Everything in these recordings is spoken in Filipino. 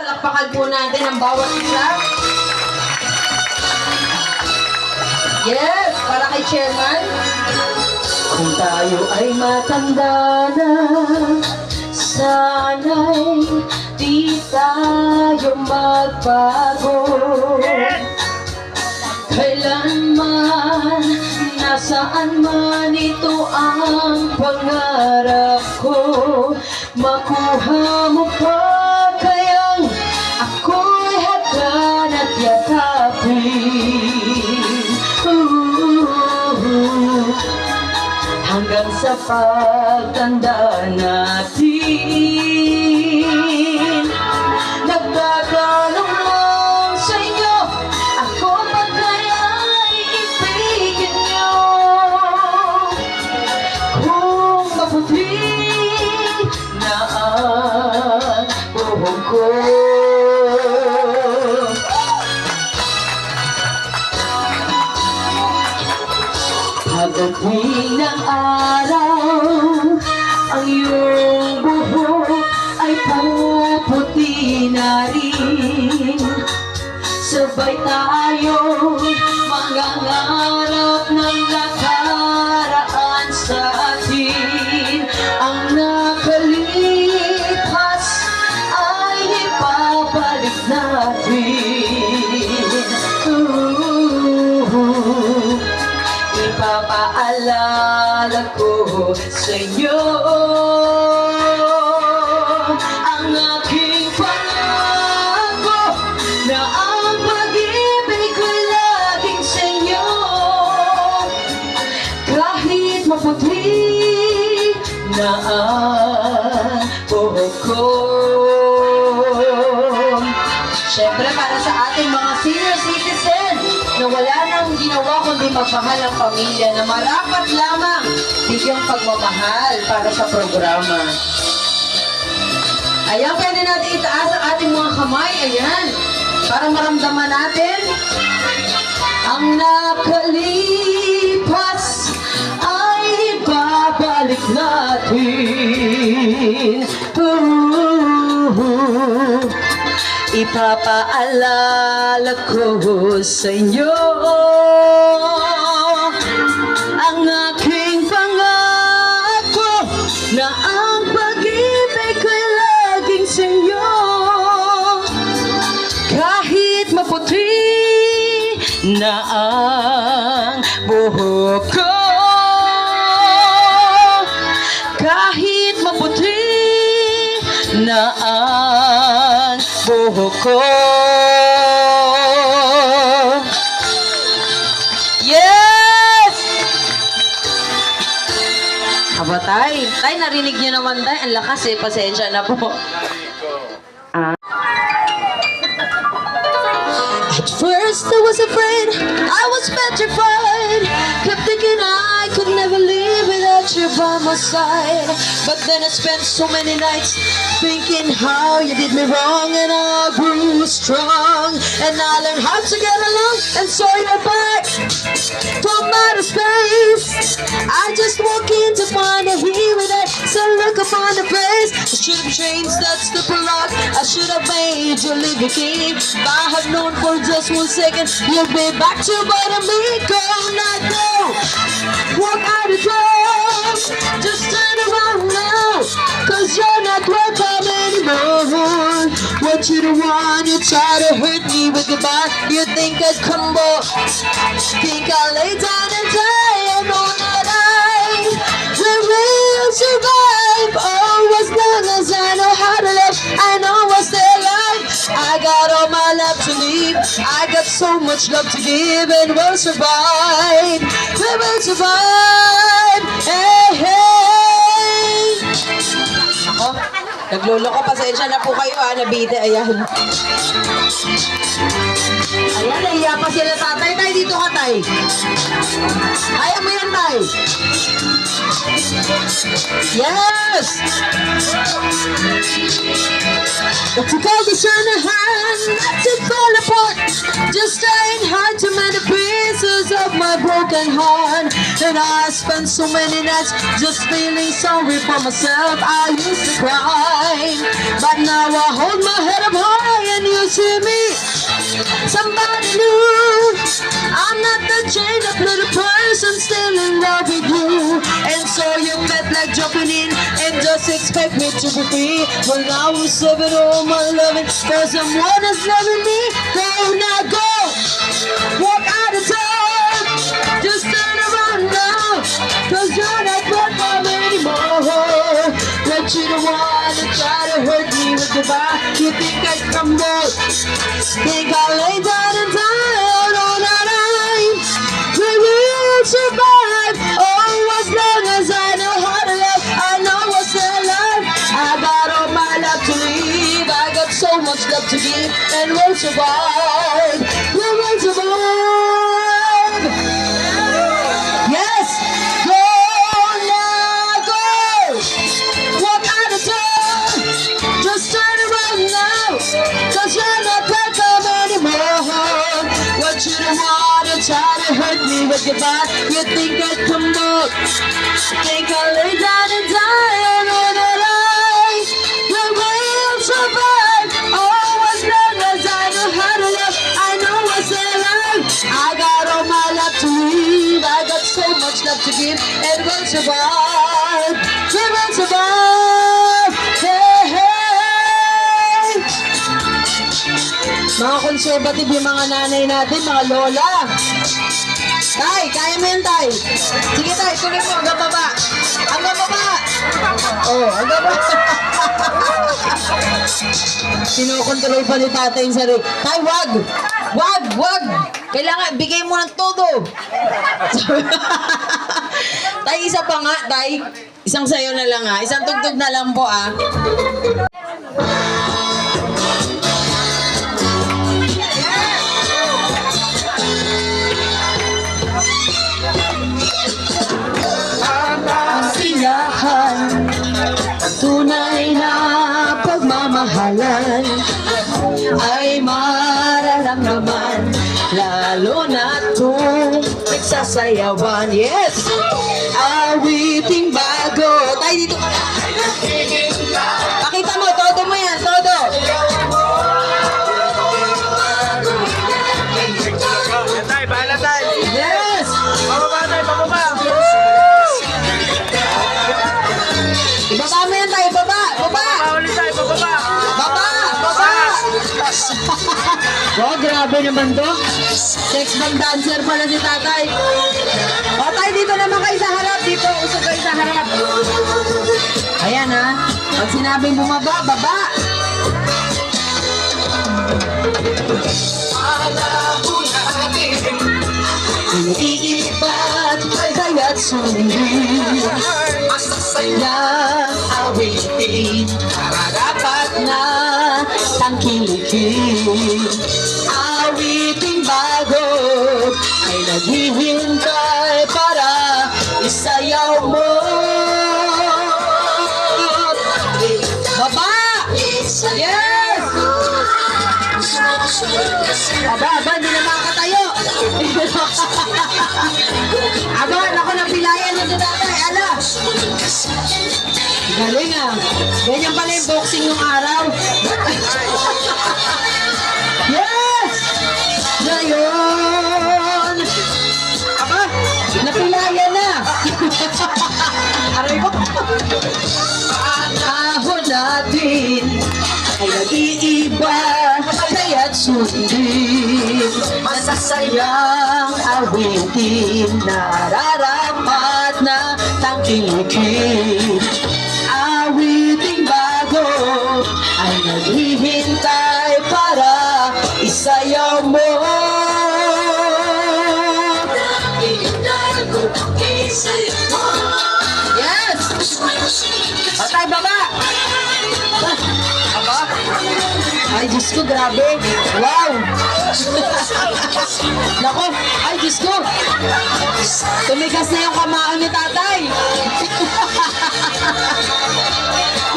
Palakpakan po natin ang bawat isa. Yes, para kay Chairman. Kung tayo ay matanda na, sana'y di tayo magbago. Kailanman, nasaan man ito ang pangarap ko, makuha mo pa kayang ako'y hagdan at yakapin. Hanggang sa pagtanda natin, nagtatanong lang sa inyo, ako ba kaya'y ibigin nyo? Kung maputi na ang buhok ko, pagdating ng araw, ang iyong buhok ay puputi na rin. Sabay tayo mangangarap ng nakaraan sa atin. Ang nakalipas ay ibabalik natin. Ipapaalala ko sa iyo ang aking pangako na ang pag-ibig ko'y laging sa iyo. Kahit maputi na ang buhok ko. Siyempre, para sa ating mga senior citizen na wala nang ginawa kundi magmahal ang pamilya, na marapat lamang bigyang pagmamahal para sa programa. Ayan, pwede natin itaas ang ating mga kamay. Ayan, para maramdaman natin ang nakalipas ay ibabalik natin. Ipapaalala ko sa inyo ang aking pangako na ang pag-ibig ko'y laging sa inyo. Kahit maputi na ang buhok ko, kahit maputi na ang buhok ko. Yes! Aba, tay, narinig niyo naman, tay. Ang lakas eh, pasensya na po. At first I was afraid, I was petrified, kept thinking I could never live without you by my side. But then I spent so many nights thinking how you did me wrong, and I grew strong, and I learned how to get along, and saw your back from outer space. I just walk in to find a here with that sun look upon the face. I should have changed that stupid lock, I should have made you leave the key. If I had known for just 1 second you'll be back to bother me. Go not go, walk out the door, just turn around now, cause you're not welcome anymore. Want you to want, you try to hurt me with goodbye. You think I'd crumble, think I'll lay down and die. I know that I will survive. Oh, as long as I know how to live, I know I'll stay alive. I got all my life to live, I got so much love to give, and we'll survive. We will survive. Hey, hey. Ako, nagluloko, pasensya na po kayo nabite, ayan. Ayan, nahiya pa sila tatay. Tay, dito ka, tay. Ayaw mo yan, tay. Yes! But you call the sun a hand, let it fall apart. Just trying hard to mend the pieces of my broken heart. And I spent so many nights just feeling sorry for myself. I used to cry, but now I hold my head up high chain up little person still in love with you. And so you felt like jumping in and just expect me to be free. Well, now I'm serving all my loving for someone that's loving me. Go now, go. Walk out of town. Just turn around now. Cause you're not welcome anymore. But you don't wanna try to hurt me with goodbye. You think I'd come back? Think I'll lay down and die all the time. We will survive. Oh, as long as I know how to love, I know what's alive. I got all my love to live. I got so much love to give, and we'll survive. We will survive. Yes, go now, go. Walk out of town. Just turn around now. Cause you're not welcome anymore. What you don't wanna try to hurt me with goodbye. You think I'd come up. Think I'll lay down and die on the line. We will survive. Oh, as long as I know how to love, I know what's alive. I got all my love to live. I got so much love to give, and we'll survive. We will survive. Hey, hey. Mga conservative yung mga nanay natin, mga lola. Tay, kaya mo yan, Tay. Sige, Tay, tuloy mo, hanggang baba. Hanggang baba. Oh, hanggang baba. Sinukontrol pa ni tatay yung sarili. Tay, wag! Wag! Wag! Kailangan, bigay mo ng todo. Tay, isa pa nga, Tay. Isang sayo na lang, ha. Isang tugtog na lang po, ah. Kasiyahan, tunay na pagmamahalan ay mararamdaman, lalo na kung nagsasayawan. Yes! Awiting bago. Tayo dito ka na. Pakita mo, todo mo yan, todo. Tay, bahala tay. Yes! Pababa tay, pababa. Ibaba mo yan tayo, baba, baba. Paulit tay, pababa. Baba! Baba! Oh, grabe naman to. Sex bomb dancer pala si tatay. O, tayo dito naman kayo sa harap. Dito, usog kayo sa harap. Ayan, ha. Pag sinabing bumaba, baba. Iibat, kaya't sundin. Masasayang awitin, dapat na tangkilikin. Awiting bago ay naghihintay para isayaw mo. Baba! Yes! Aba, hindi na makakatayo. Aba, ako napilayan na si tatay. Ala! Galing ah. Ganyan pala yung boxing nung araw. Yes! Ngayon! Aba, napilayan na. Aray ko. Ahon natin ay nag-iiba, kaya't sundin. Masasayang awitin, nararapat na tangkilikin. Awiting bago ay naghihintay para isayaw mo. Yes! Patay baba! Aba? Ay, Diyos ko, grabe. Wow! Nako, ay, Diyos ko. Tumigas na yung kamao ni tatay.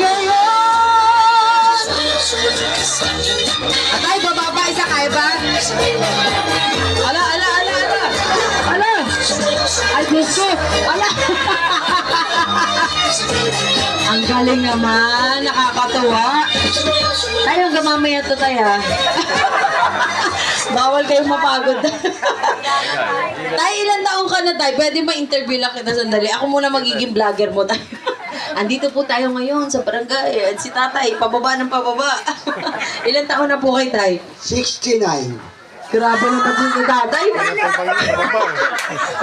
Ngayon! Atay, bababa, isa kaya ba? Ala, ala, ala, ala. Ala! Ay, Diyos ko. Ala! Ang galing naman, nakakatuwa. Tayo hanggang mamaya to tayo ha. Bawal kayong mapagod. Tay, ilan taong ka na, Tay? Pwede ma-interview lang kita sandali. Ako muna magiging vlogger mo, Tay. Andito po tayo ngayon sa barangay. Si Tatay, pababa ng pababa. Ilan taon na po kay Tay? 69. Grabe naman din si Tatay.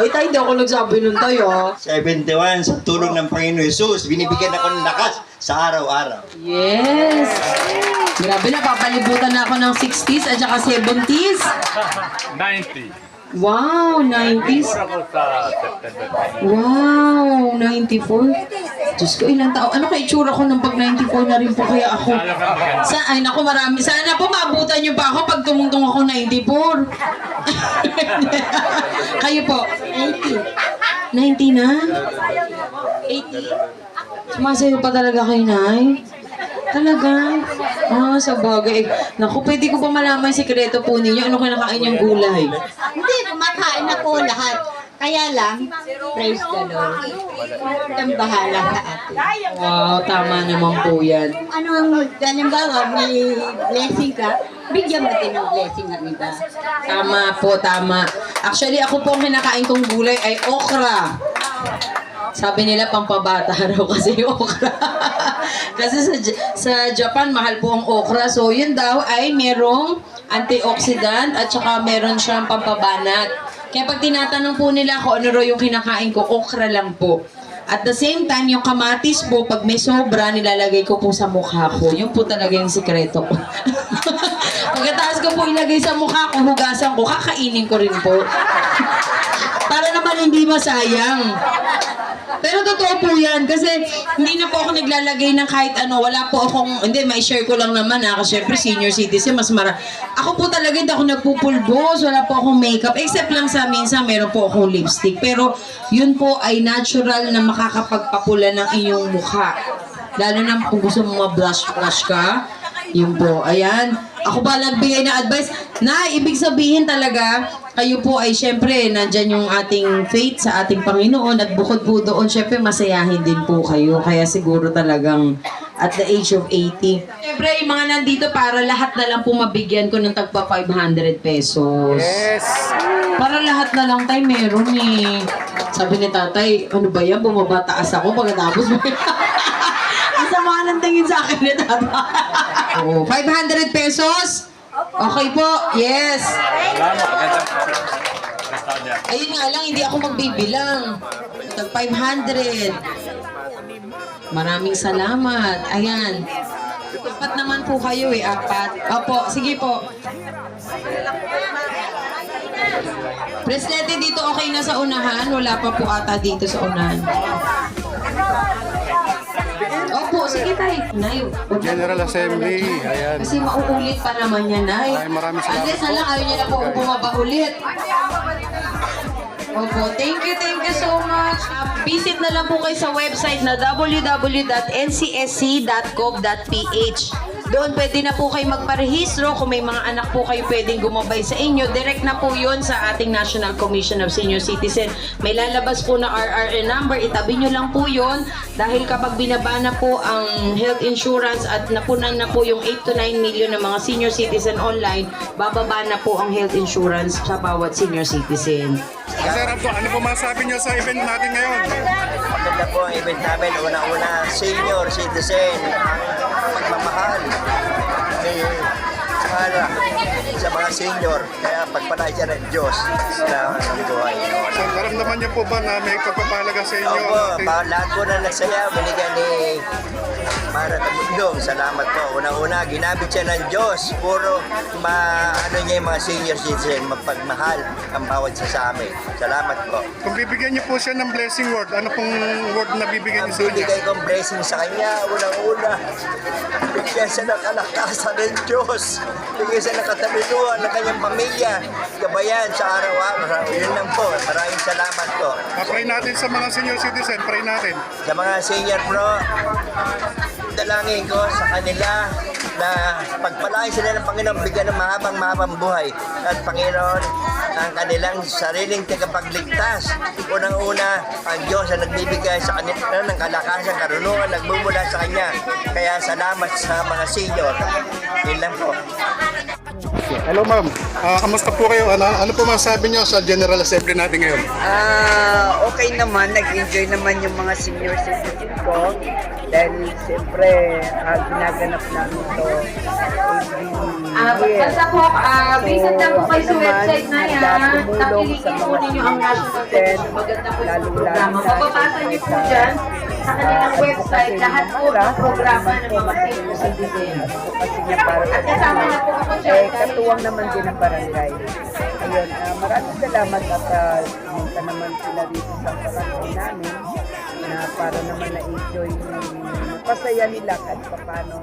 Ay, Tay, hindi ako nagsabi nun, Tay, oh. 71 sa tulong ng Panginoon Jesus. Binibigyan ako ng lakas sa araw-araw. Yes! Grabe na, papalibutan na ako ng 60s at saka 70s. 90. Wow, 90s. Ako sa September. Wow, 94. Diyos ko, ilang tao. Ano kaya itsura ko nang pag 94 na rin po kaya ako? Ay, naku, marami. Sana po maabutan niyo pa ako pag tumungtong ako 94. Kayo po? 80. 90 na? 80. Sumasayo pa talaga kayo, Nay? Talaga? Ah, sa bagay. Naku, pwede ko pa malaman yung sikreto po ninyo. Ano kinakain yung gulay? Hindi, kumakain ako lahat. Kaya lang, praise the Lord. Ang bahala sa atin. Wow, tama naman po yan. Ano ang, halimbawa, may blessing ka, bigyan mo din ng blessing ng iba. Tama po, tama. Actually, ako po ang kinakain kong gulay ay okra. Sabi nila pampabata raw kasi yung okra. Kasi sa Japan, mahal po ang okra. So, yun daw ay merong antioxidant at saka meron siyang pampabanat. Kaya pag tinatanong po nila kung ano raw yung kinakain ko, okra lang po. At the same time, yung kamatis po, pag may sobra, nilalagay ko po sa mukha ko. Yun po talaga yung sikreto ko. Pagkatapos ko po ilagay sa mukha ko, hugasan ko, kakainin ko rin po. Para naman hindi masayang. Pero totoo po yan, kasi hindi na po ako naglalagay ng kahit ano, wala po akong, hindi, may share ko lang naman kasi syempre senior citizen, mas ako po talaga hindi ako nagpupulbos, wala po akong makeup, except lang sa minsan meron po akong lipstick, pero yun po ay natural na makakapagpapula ng inyong mukha. Lalo na kung gusto mo ma-blush ka, yun po, ayan. Ako ba nagbigay ng advice? Na, ibig sabihin talaga, kayo po ay syempre, nandyan yung ating faith sa ating Panginoon at bukod po doon, syempre masayahin din po kayo. Kaya siguro talagang at the age of 80. Syempre, yung mga nandito para lahat na lang po mabigyan ko ng tagpa 500 pesos. Yes! Para lahat na lang tayo meron eh. Sabi ni tatay, ano ba yan? Bumabataas ako pagkatapos mo. Ang sama ng tingin sa akin ni tatay. Oh, 500 pesos? Okay po, yes. Ayun nga lang, hindi ako magbibilang. Tag 500. Maraming salamat. Ayan. Apat naman po kayo eh, apat. Opo, sige po. Presidente, dito okay na sa unahan? Wala pa po ata dito sa unahan. Opo, sige tayo. Nay, General Assembly, ayan. kasi mauulit pa naman yan, Nay. Ay, maraming salamat Unless na lang, ayaw niya na po bumaba ulit. Opo, thank you so much. Visit na lang po kayo sa website na www.ncsc.gov.ph. Doon pwede na po kayo magparehistro. Kung may mga anak po kayo pwedeng gumabay sa inyo, direct na po yun sa ating National Commission of Senior Citizen. May lalabas po na RRN number, itabi nyo lang po yun. Dahil kapag binaba na po ang health insurance at napunan na po yung 8 to 9 million ng mga senior citizen online, bababa na po ang health insurance sa bawat senior citizen. Sir, ano po masabi niyo sa event natin ngayon? Maganda po ang event namin. Una-una, senior citizen. Ang pagmamahal ni Sarah sa mga senior. Kaya pagpalay siya ng Diyos na ang buhay. So, naramdaman niyo po ba na may pagpapalaga sa inyo? Opo, lahat po na nagsaya, binigyan ni Mara Tabundong. Salamat po. Una-una, ginamit siya ng Diyos. Puro ano niya yung mga senior citizen, mapagmahal ang bawat isa sa amin. Salamat po. Kung bibigyan niyo po siya ng blessing word, ano pong word na bibigyan Ang niyo sa kanya? binigay kong blessing sa kanya, unang-una, bigyan siya ng kalakasan ng Diyos. Bigyan siya ng katalinuhan ng kanyang pamilya. Gabayan sa araw-araw. Yun lang po. Maraming salamat po. Pray natin sa mga senior citizen, pray natin. Sa mga senior pro, dalangin ko sa kanila na pagpalain sila ng Panginoon, bigyan ng mahabang buhay. At Panginoon, ang kanilang sariling tagapagligtas. Unang-una, ang Diyos ang nagbibigay sa kanila ng kalakasan, karunungan, nagmumula sa Kanya. Kaya salamat sa mga senior. Yun lang po. Hello ma'am, kamusta po kayo? Ano po masasabi niyo sa General Assembly natin ngayon? Okay naman, nag-enjoy naman yung mga senior citizen ko dahil siyempre ginaganap namin ito every year. Basta po, visit lang po kayo sa website na yan. Tumulong sa Napilitin po mga ninyo ang National citizen, Maganda po yung lalo-lalo programa. na Mababasa niyo po dyan sa kanilang website lahat po ng programa ng mga senior citizen. kasi niya para sa At kasama na po ako dyan. katuwang naman din ang barangay. Ayun, maraming salamat at pumunta naman sila dito sa barangay namin na para naman na-enjoy, pasaya nila kahit paano